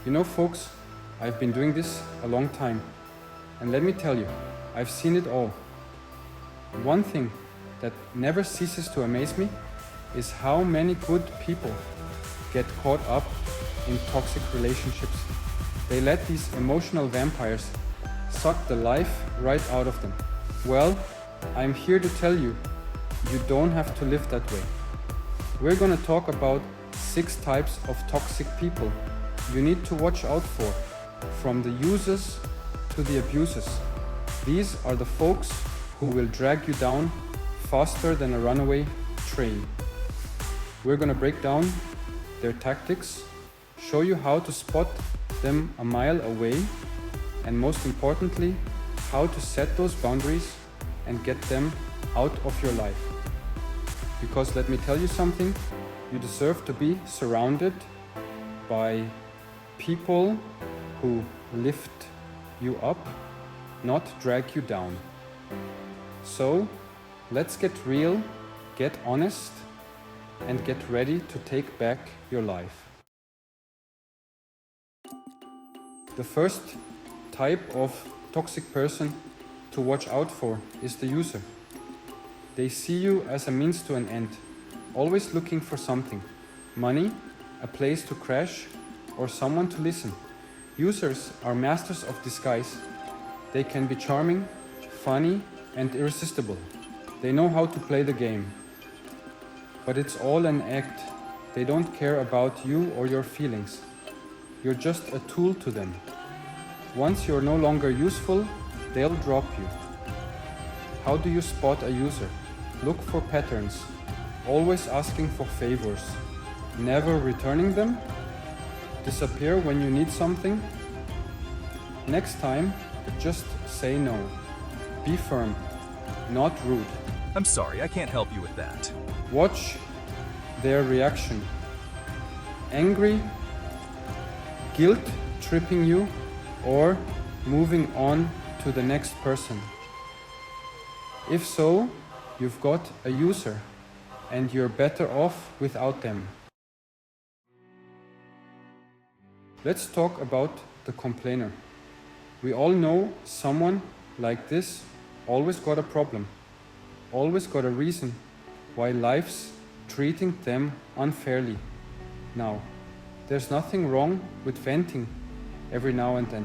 You know, folks, I've been doing this a long time. And let me tell you, I've seen it all. One thing that never ceases to amaze me is how many good people get caught up in toxic relationships. They let these emotional vampires suck the life right out of them. Well, I'm here to tell you, you don't have to live that way. We're gonna talk about 6 types of toxic people you need to watch out for, from the users to the abusers. These are the folks who will drag you down faster than a runaway train. We're gonna break down their tactics, show you how to spot them a mile away, and most importantly, how to set those boundaries and get them out of your life. Because let me tell you something, you deserve to be surrounded by people who lift you up, not drag you down. So let's get real, get honest, and get ready to take back your life. The first type of toxic person to watch out for is the user. They see you as a means to an end, always looking for something: money, a place to crash, or someone to listen. Users are masters of disguise. They can be charming, funny, and irresistible. They know how to play the game. But it's all an act. They don't care about you or your feelings. You're just a tool to them. Once you're no longer useful, they'll drop you. How do you spot a user? Look for patterns. Always asking for favors. Never returning them. Disappear when you need something. Next time, just say no. Be firm, not rude. I'm sorry, I can't help you with that. Watch their reaction. Angry, guilt-tripping you, or moving on to the next person. If so, you've got a user, and you're better off without them. Let's talk about the complainer. We all know someone like this always got a problem, always got a reason why life's treating them unfairly. Now, there's nothing wrong with venting every now and then,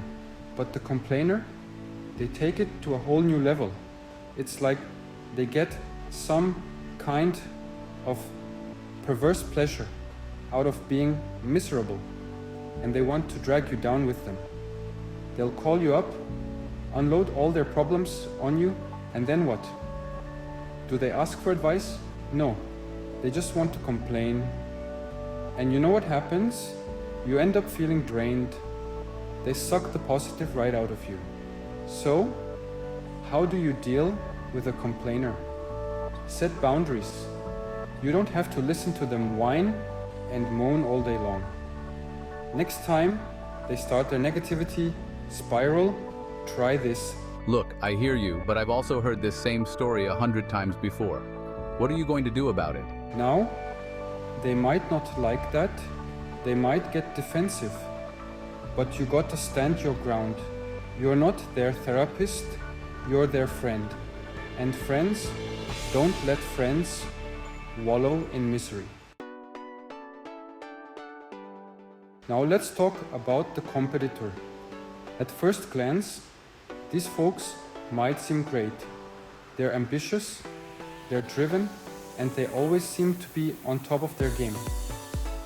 but the complainer, they take it to a whole new level. It's like they get some kind of perverse pleasure out of being miserable, and they want to drag you down with them. They'll call you up, unload all their problems on you, and then what? Do they ask for advice? No, they just want to complain. And you know what happens? You end up feeling drained. They suck the positive right out of you. So, how do you deal with a complainer? Set boundaries. You don't have to listen to them whine and moan all day long. Next time they start their negativity spiral, try this. Look, I hear you, but I've also heard this same story 100 times before. What are you going to do about it? Now, they might not like that, they might get defensive, but you got to stand your ground. You're not their therapist, you're their friend. And friends, don't let friends wallow in misery. Now let's talk about the competitor. At first glance, these folks might seem great. They're ambitious, they're driven, and they always seem to be on top of their game.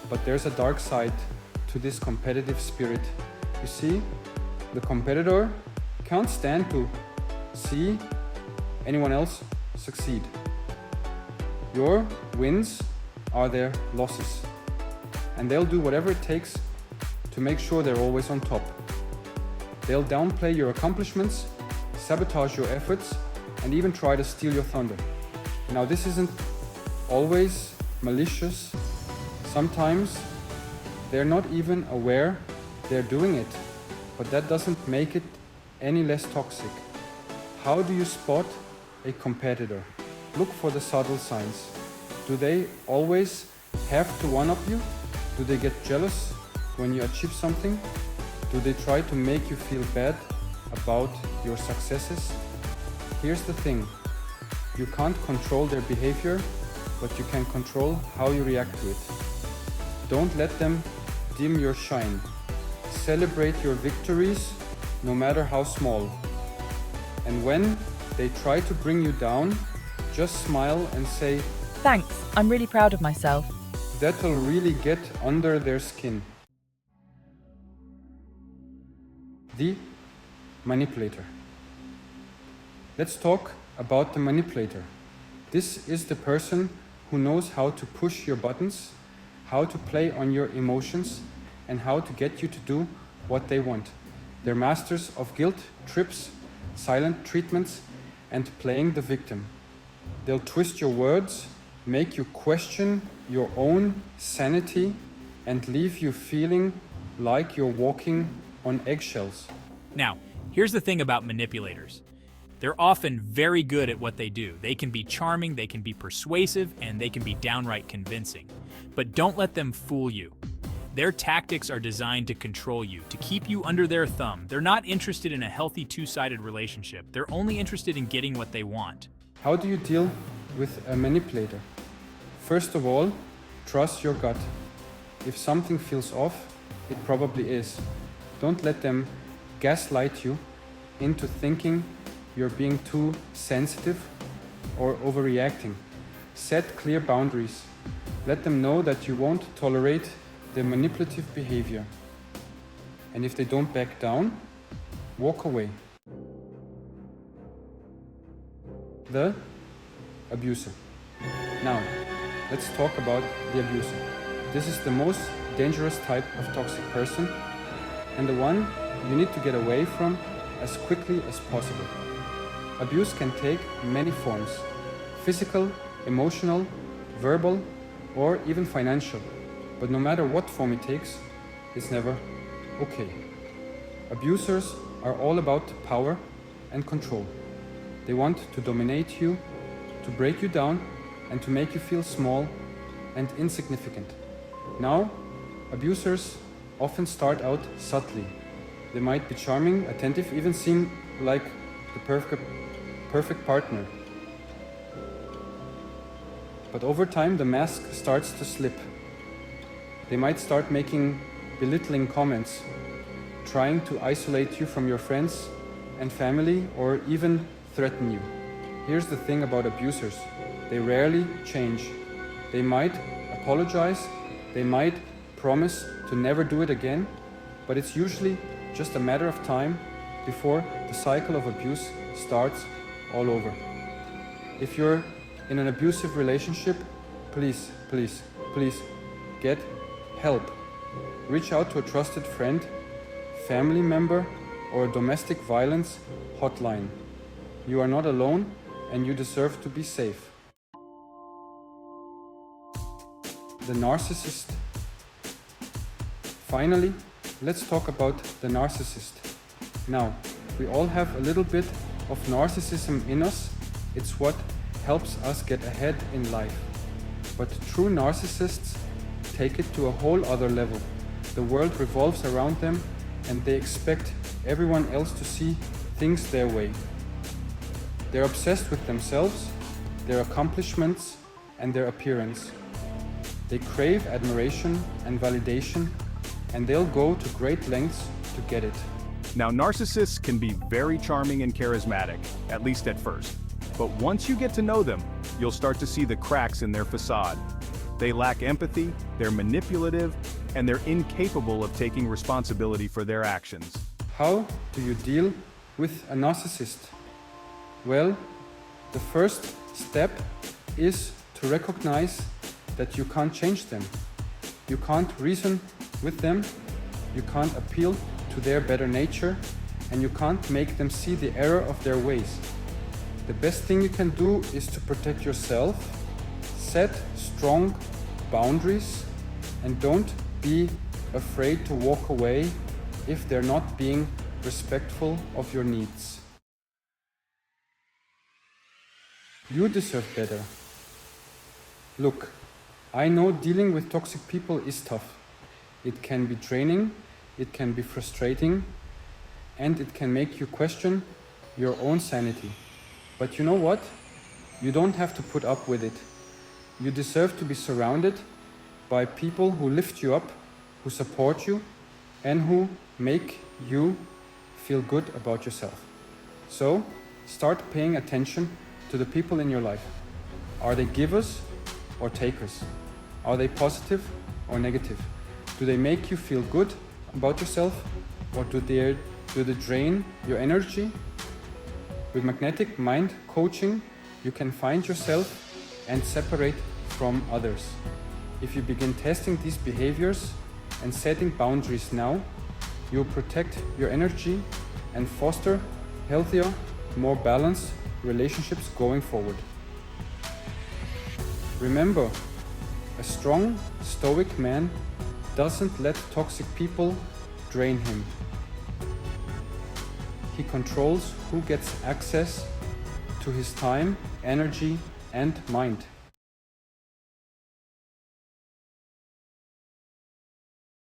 But there's a dark side to this competitive spirit. You see, the competitor can't stand to see anyone else succeed. Your wins are their losses, and they'll do whatever it takes to make sure they're always on top. They'll downplay your accomplishments, sabotage your efforts, and even try to steal your thunder. Now, this isn't always malicious. Sometimes they're not even aware they're doing it, but that doesn't make it any less toxic. How do you spot a competitor? Look for the subtle signs. Do they always have to one-up you? Do they get jealous when you achieve something? Do they try to make you feel bad about your successes? Here's the thing. You can't control their behavior, but you can control how you react to it. Don't let them dim your shine. Celebrate your victories, no matter how small. And when they try to bring you down, just smile and say, Thanks, I'm really proud of myself. that'll really get under their skin. The manipulator. Let's talk about the manipulator. This is the person who knows how to push your buttons, how to play on your emotions, and how to get you to do what they want. They're masters of guilt trips, silent treatments, and playing the victim. They'll twist your words, make you question your own sanity, and leave you feeling like you're walking on eggshells. Now, here's the thing about manipulators. They're often very good at what they do. They can be charming, they can be persuasive, and they can be downright convincing. But don't let them fool you. Their tactics are designed to control you, to keep you under their thumb. They're not interested in a healthy two-sided relationship. They're only interested in getting what they want. How do you deal with a manipulator? First of all, trust your gut. If something feels off, it probably is. Don't let them gaslight you into thinking you're being too sensitive or overreacting. Set clear boundaries. Let them know that you won't tolerate their manipulative behavior. And if they don't back down, walk away. The abuser. Now, let's talk about the abuser. This is the most dangerous type of toxic person and the one you need to get away from as quickly as possible. Abuse can take many forms: physical, emotional, verbal, or even financial. But no matter what form it takes, it's never okay. Abusers are all about power and control. They want to dominate you, to break you down, and to make you feel small and insignificant. Now, abusers often start out subtly. They might be charming, attentive, even seem like the perfect partner. But over time, the mask starts to slip. They might start making belittling comments, trying to isolate you from your friends and family, or even threaten you. Here's the thing about abusers. They rarely change. They might apologize, they might promise to never do it again, but it's usually just a matter of time before the cycle of abuse starts all over. If you're in an abusive relationship, please get help. Reach out to a trusted friend, family member, or a domestic violence hotline. You are not alone and you deserve to be safe. The narcissist. Finally, let's talk about the narcissist. Now, we all have a little bit of narcissism in us. It's what helps us get ahead in life. But true narcissists take it to a whole other level. The world revolves around them and they expect everyone else to see things their way. They're obsessed with themselves, their accomplishments, and their appearance. They crave admiration and validation, and they'll go to great lengths to get it. Now, narcissists can be very charming and charismatic, at least at first. But once you get to know them, you'll start to see the cracks in their facade. They lack empathy, they're manipulative, and they're incapable of taking responsibility for their actions. How do you deal with a narcissist? Well, the first step is to recognize that you can't change them. You can't reason with them, you can't appeal to their better nature, and you can't make them see the error of their ways. The best thing you can do is to protect yourself, set strong boundaries, and don't be afraid to walk away if they're not being respectful of your needs. You deserve better. Look, I know dealing with toxic people is tough. It can be draining, it can be frustrating, and it can make you question your own sanity. But you know what? You don't have to put up with it. You deserve to be surrounded by people who lift you up, who support you, and who make you feel good about yourself. So, start paying attention to the people in your life. Are they givers or takers? Are they positive or negative? Do they make you feel good about yourself, or do they drain your energy? With magnetic mind coaching, you can find yourself and separate from others. If you begin testing these behaviors and setting boundaries now, you'll protect your energy and foster healthier, more balanced relationships going forward. Remember, a strong, stoic man doesn't let toxic people drain him. He controls who gets access to his time, energy, and mind.